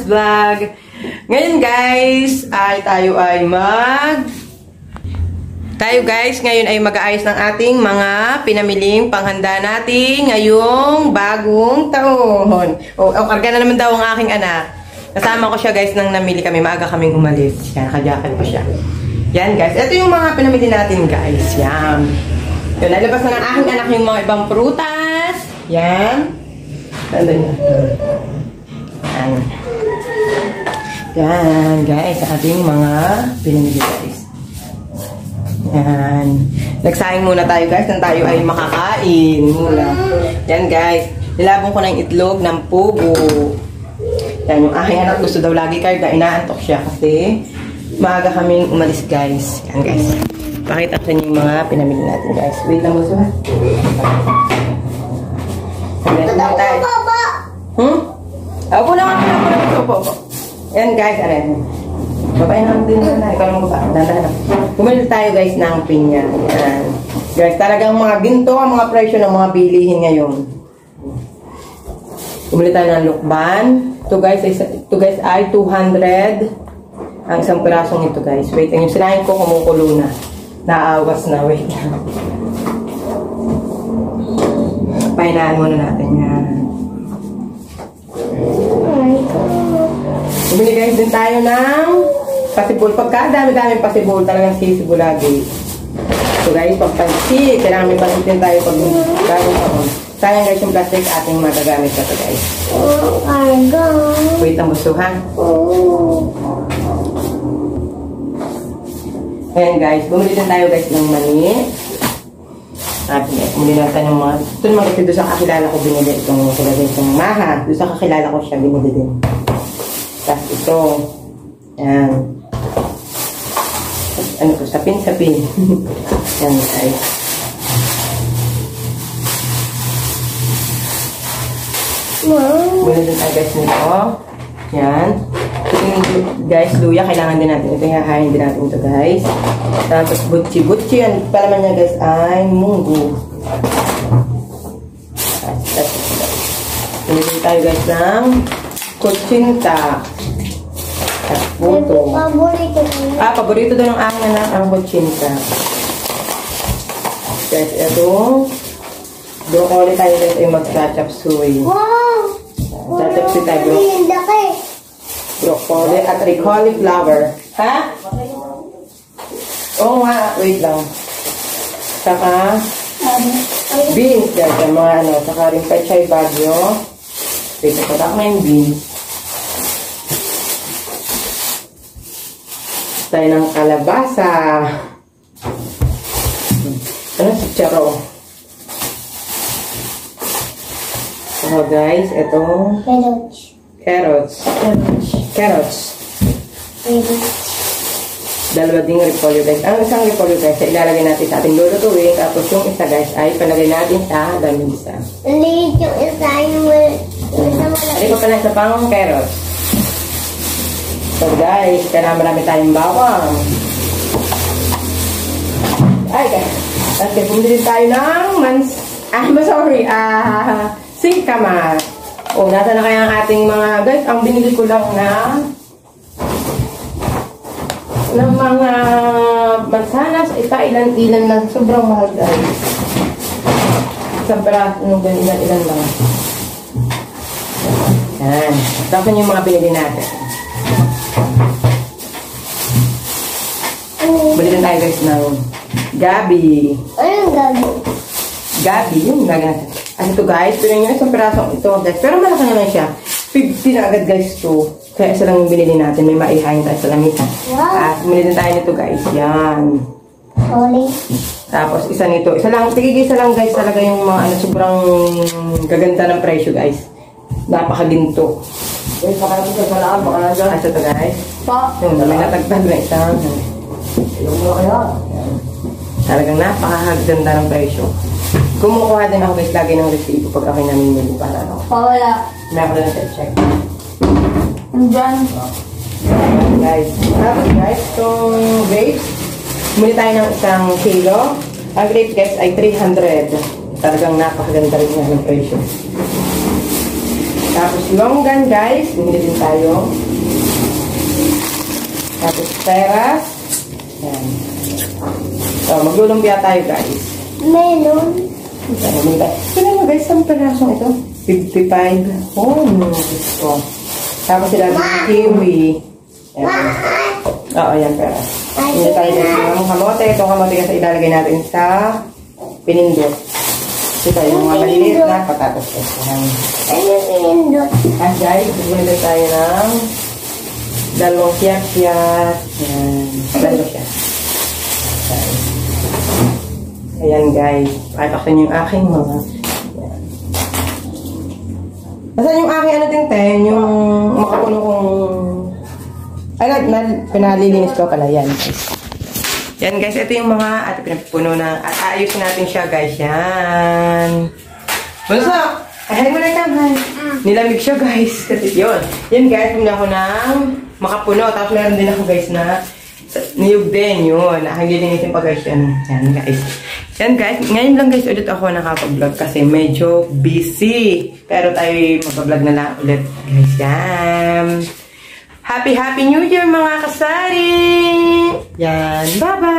Vlog. Ngayon guys, ngayon ay mag-aayos ng ating mga pinamiling panghanda natin ngayong bagong taon. Karga na naman daw ang aking anak. Kasama ko siya guys nang namili kami. Maaga kaming umalis. Yan, nakajacket pa siya. Yan guys, ito yung mga pinamili natin guys. Yan. Yun, nalabas na ng aking anak yung mga ibang prutas. Yan. Tanda niya. Yan. Yan guys, ating mga pinamili guys. Yan. Nagsaing muna tayo guys nang tayo ay makakain muna. Yan guys, nilabong ko na yung itlog ng pugo. Yan, yung aking anak gusto daw lagi karga. Inaantok siya kasi maaga kaming umalis guys. Yan guys. Pakita ko sa inyo yung mga pinamili natin guys. Wait lang mo sa. Ako lang ako. Opo. Yan guys, babae naman din na. Ikaw lang ba? Bumili tayo guys ng pinya. Yan. Guys, talagang mga ginto ang mga presyo ng mga bilihin ngayon. Bumili tayo ng lukban. Ito guys ay 200 ang isang pirasong ito guys. Wait, yung sinahin ko kumukulo na. Naawas na. Wait lang. Pahinaan muna natin yan. Bumili guys din tayo ng pasibol. Pagka dami-daming pasibol, talagang sisibol lagi. So guys, pagpansi, kailangan may pansin din tayo pag gagawin ako. Sayang guys yung plastic ating magagamit na ito guys. Wait ang gusto ha. Ayan guys, bumili din tayo guys ng mani. Bumili natin yung mga, ito naman kasi doon sa kakilala ko binili itong maha. Doon sa kakilala ko siya binili din. Tapos ito. Ayan. Ano to? Sapin-sapin. Ayan guys. Bumili din tayo guys nito. Ayan. Guys, luya, kailangan din natin. Ito yung hahain din natin ito guys. Tapos butchi. Ang palaman niya guys ay munggo. Bumili tayo guys ng kutsinta. At puto. Paborito doon ng aking anak ang kutsinta. Guys, ito. Broccoli tayo guys ay mag-chop suey. Wow! Chop suey tayo. Broccoli at cauliflower. Ha? Oo nga, wait lang. Saka beans, guys, yung mga ano, saka rin pechay bagyo. Wait, patak na yung beans. Tayo ng kalabasa. Ano si Charo? So guys, ito Carrots. Dalawa ding repolyo guys. Ang isang repolyo guys, ilalagay natin sa ating lulutuin. Tapos yung isa guys ay palagay natin sa lamisa. Liit yung isa yung Hindi ko pala isa pang carrots. So guys, kaya marami tayong bawang. Ay guys. Okay, bumili tayo ng singkamas. Nasa na kaya ang ating mga guys, ang binili ko lang ng mga mansanas, ilan lang, sobrang mahal guys. Ilan lang. Yan. Tapos yung mga binili natin. Bili din tayo guys ng gabi. Anong gabi? Gabi, yung natin. Ano ito guys, pero yung isang pirasong ito guys. Pero malaki naman siya. 50 na agad guys to. Kaya isa lang yung binili natin. May maihayin tayo sa lamisa. Wow. At bumili din tayo nito guys. Yan. Sorry. Tapos isa nito. Isa lang guys. Talaga yung mga sobrang gaganda ng presyo guys. Napakaginto. Guys, baka natin sa lakas. Baka natin sa ito guys. Yung may natagtag na isang. Yung mga kaya. Talagang napakaganda ng presyo. Kumukuha din ako guys lagi ng resibo pag ako namimili para ano. Wala. Meron na check. Diyan. Guys. Tapos guys, itong grapes. Muli tayo ng isang kilo. Ang grapes guys ay 300. Talagang napakaganda rin yan ng presyo. Tapos longgan, guys. Bumili din tayo. Tapos peras. Yan. So, maglulumpia tayo, guys. Melon. Sila mo, guys, ang perasong ito? 55. Oh, gusto. Tapos sila ng kiwi. Yan. Oo, yan, peras. Hindi tayo guys ng kamote. Itong kamote kasi ilalagay natin sa pinindot. Ito yung mga maliliit na patatas. Yan. Ano pinindot? At guys, bumili tayo ng dalawang siyat-siyat. Yan. Dalawa siya. Ayan guys. Pakita yung aking mga. Yan. Nasaan yung aking ano tinten? Yung makapuno kong... Ay, pinalilinis ko pala. Yan guys. Yan guys, ito yung mga at pinapuno na. At ayusin natin siya guys. Yan. Bunso! Ayan mo na yung kamay. Nilamig siya guys. Kasi yun. Yan guys, pumila ako ng makapuno. Tapos meron din ako guys na niyog din yun. Lilinisin pa guys yan. Yan guys. Yan guys. Ngayon lang guys ulit ako nakapag-vlog kasi medyo busy. Pero tayo mag-vlog na lang ulit guys. Yan. Happy New Year mga kasari! Yan. Bye-bye!